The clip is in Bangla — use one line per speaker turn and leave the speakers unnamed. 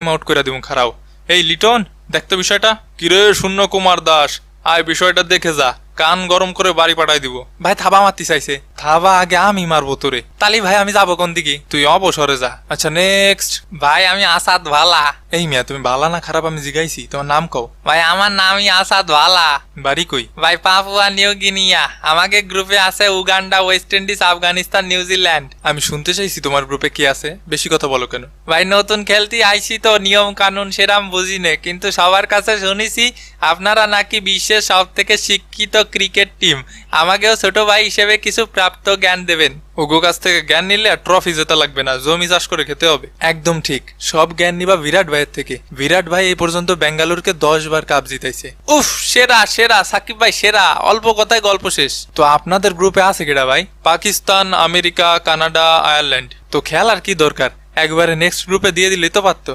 আউট করে দিব খারাও। এই লিটন, দেখতো বিষয়টা। কিরে শূন্য কুমার দাস, আয় বিষয়টা দেখে যা, কান গরম করে বাড়ি পাঠাই দিব। ভাই থাবা মারতে চাইছে। থাবা আগে আমি মারবো তোরে। তালি ভাই আমি যাবো কোন দিকে? তুই অবসরে যা। আচ্ছা নেক্সট। ভাই আমি আসাদ ভালা। এই মিয়া তুমি ভালা না খারাপ আমি জিগাইছি, তোমার নাম কও। ভাই আমার নামই আসাদ ভালা। বাড়ি কই? ভাই পাপুয়া নিউ গিনিয়া। আমাকে গ্রুপে আছে Uganda, West Indies, Afghanistan, New Zealand. আমি শুনতে চাইছি তোমার গ্রুপে কি আছে, বেশি কথা বলো কেন? ভাই নতুন খেলতে আইছি তো নিয়ম কানুন সেরাম বুঝি নে, কিন্তু সবার কাছে শুনেছি আপনারা নাকি বিশ্বের সব থেকে শিক্ষিত ক্রিকেট টিম। আমাকেও ছোট ভাই হিসেবে কিছু প্রাপ্ত জ্ঞান দেবেন। ওগো কাছ থেকে জ্ঞান নিলে আর ট্রফি জেতা লাগবে না, জমি চাষ করে খেতে হবে। একদম ঠিক, সব জ্ঞান নিবা বিরাট ভাইয়ের থেকে। বিরাট ভাই এই পর্যন্ত বেঙ্গালুরুকে 10 বার কাপ জিতাইছে। উফ সেরা সেরা সাকিব ভাই সেরা, অল্প কথায় গল্প শেষ। তো আপনাদের গ্রুপে আছে কেডা ভাই? Pakistan, America, Canada, Ireland. তো খেলার কি দরকার, একবারে নেক্সট গ্রুপে দিয়ে দিলেই তো পারতো।